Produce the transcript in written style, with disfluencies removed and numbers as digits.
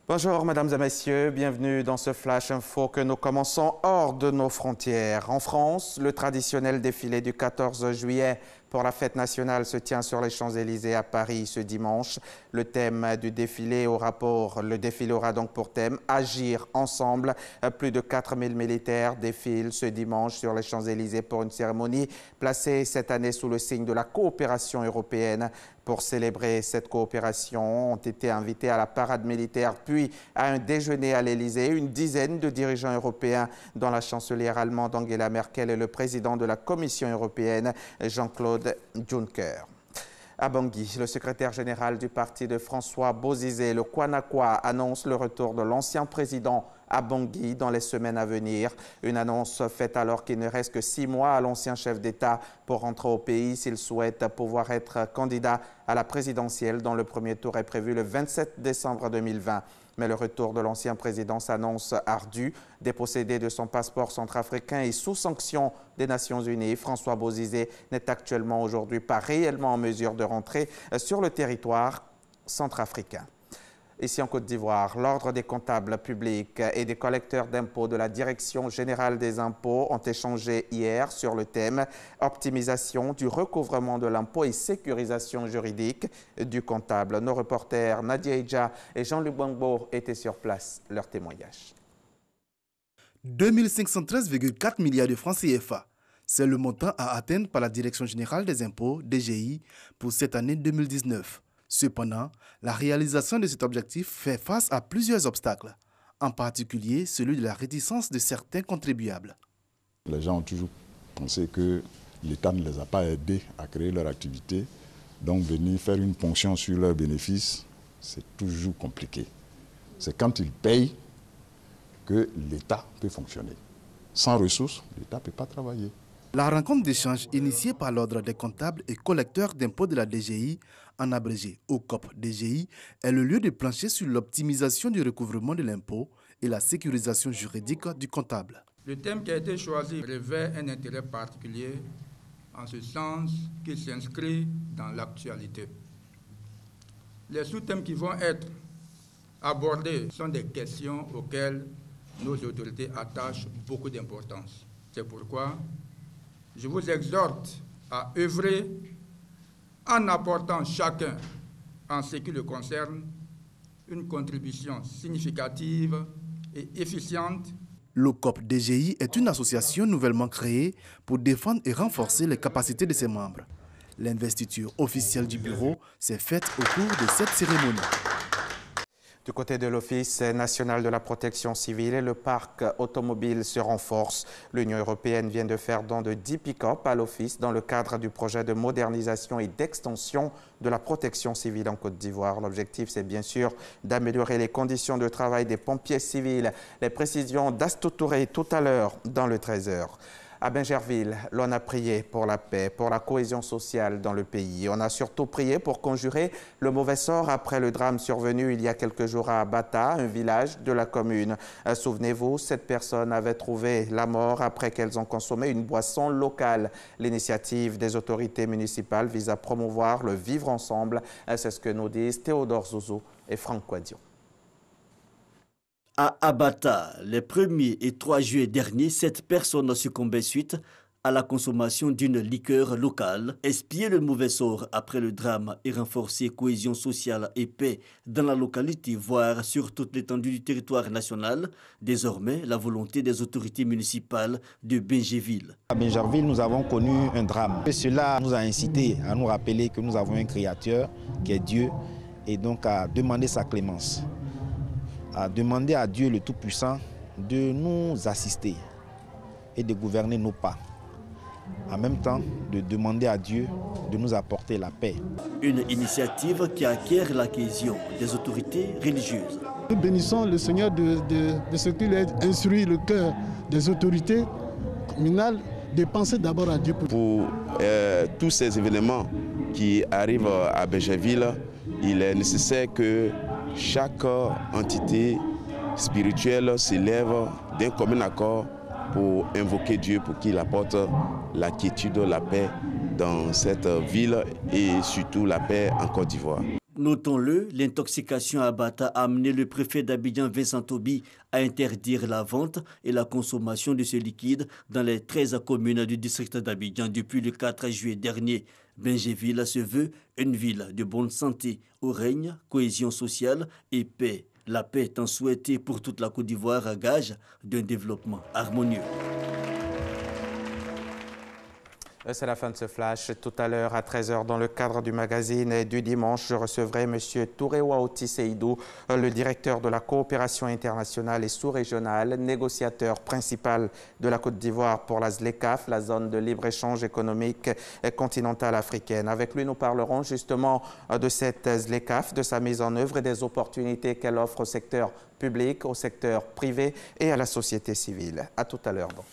Bonjour mesdames et messieurs, bienvenue dans ce Flash Info que nous commençons hors de nos frontières. En France, le traditionnel défilé du 14 juillet pour la fête nationale se tient sur les Champs-Élysées à Paris ce dimanche. Le thème du défilé le défilé aura donc pour thème « Agir ensemble ». Plus de 4000 militaires défilent ce dimanche sur les Champs-Élysées pour une cérémonie placée cette année sous le signe de la coopération européenne. Pour célébrer cette coopération, ont été invités à la parade militaire puis à un déjeuner à l'Élysée une dizaine de dirigeants européens dont la chancelière allemande Angela Merkel et le président de la Commission européenne Jean-Claude Juncker. À Bangui, le secrétaire général du parti de François Bozizé, le Kwanakwa, annonce le retour de l'ancien président à Bangui dans les semaines à venir. Une annonce faite alors qu'il ne reste que 6 mois à l'ancien chef d'État pour rentrer au pays s'il souhaite pouvoir être candidat à la présidentielle dont le premier tour est prévu le 27 décembre 2020. Mais le retour de l'ancien président s'annonce ardu. Dépossédé de son passeport centrafricain et sous sanction des Nations Unies, François Bozizé n'est actuellement aujourd'hui pas réellement en mesure de rentrer sur le territoire centrafricain. Ici en Côte d'Ivoire, l'Ordre des comptables publics et des collecteurs d'impôts de la Direction générale des impôts ont échangé hier sur le thème « Optimisation du recouvrement de l'impôt et sécurisation juridique du comptable ». Nos reporters Nadia Idja et Jean-Luc Bangbo étaient sur place. Leur témoignage. 2513,4 milliards de francs CFA. C'est le montant à atteindre par la Direction générale des impôts, DGI, pour cette année 2019. Cependant, la réalisation de cet objectif fait face à plusieurs obstacles, en particulier celui de la réticence de certains contribuables. Les gens ont toujours pensé que l'État ne les a pas aidés à créer leur activité, donc venir faire une ponction sur leurs bénéfices, c'est toujours compliqué. C'est quand ils payent que l'État peut fonctionner. Sans ressources, l'État ne peut pas travailler. La rencontre d'échange initiée par l'Ordre des comptables et collecteurs d'impôts de la DGI, en abrégé OCOP-DGI, est le lieu de plancher sur l'optimisation du recouvrement de l'impôt et la sécurisation juridique du comptable. Le thème qui a été choisi revêt un intérêt particulier en ce sens qu'il s'inscrit dans l'actualité. Les sous-thèmes qui vont être abordés sont des questions auxquelles nos autorités attachent beaucoup d'importance. C'est pourquoi je vous exhorte à œuvrer en apportant chacun, en ce qui le concerne, une contribution significative et efficiente. L'OCOP-DGI est une association nouvellement créée pour défendre et renforcer les capacités de ses membres. L'investiture officielle du bureau s'est faite au cours de cette cérémonie. Du côté de l'Office national de la protection civile, le parc automobile se renforce. L'Union européenne vient de faire don de 10 pick-up à l'Office dans le cadre du projet de modernisation et d'extension de la protection civile en Côte d'Ivoire. L'objectif, c'est bien sûr d'améliorer les conditions de travail des pompiers civils. Les précisions d'Astou Touré tout à l'heure dans le 13h. À Bingerville, l'on a prié pour la paix, pour la cohésion sociale dans le pays. On a surtout prié pour conjurer le mauvais sort après le drame survenu il y a quelques jours à Bata, un village de la commune. Souvenez-vous, 7 personnes avaient trouvé la mort après qu'elles ont consommé une boisson locale. L'initiative des autorités municipales vise à promouvoir le vivre ensemble. C'est ce que nous disent Théodore Zouzou et Franck Quadion. À Abata, les 1er et 3 juillet dernier, 7 personnes succombaient suite à la consommation d'une liqueur locale. Expier le mauvais sort après le drame et renforcer cohésion sociale et paix dans la localité, voire sur toute l'étendue du territoire national. Désormais, la volonté des autorités municipales de Bingerville. À Bingerville, nous avons connu un drame. Et cela nous a incité à nous rappeler que nous avons un Créateur qui est Dieu et donc à demander sa clémence. À demander à Dieu le Tout-Puissant de nous assister et de gouverner nos pas. En même temps, de demander à Dieu de nous apporter la paix. Une initiative qui acquiert l'adhésion des autorités religieuses. Nous bénissons le Seigneur de ce qu'il a instruit le cœur des autorités communales de penser d'abord à Dieu. Pour tous ces événements qui arrivent à Bingerville, il est nécessaire que chaque entité spirituelle s'élève d'un commun accord pour invoquer Dieu pour qu'il apporte la quiétude, la paix dans cette ville et surtout la paix en Côte d'Ivoire. Notons-le, l'intoxication à Bata a amené le préfet d'Abidjan, Vincent Tobi, à interdire la vente et la consommation de ce liquide dans les 13 communes du district d'Abidjan depuis le 4 juillet dernier. Benjéville se veut une ville de bonne santé où règne cohésion sociale et paix. La paix étant souhaitée pour toute la Côte d'Ivoire, gage d'un développement harmonieux. C'est la fin de ce flash. Tout à l'heure, à 13h, dans le cadre du magazine du dimanche, je recevrai M. Touré Waouti Seydou, le directeur de la coopération internationale et sous-régionale, négociateur principal de la Côte d'Ivoire pour la ZLECAf, la zone de libre-échange économique continentale africaine. Avec lui, nous parlerons justement de cette ZLECAf, de sa mise en œuvre et des opportunités qu'elle offre au secteur public, au secteur privé et à la société civile. À tout à l'heure donc.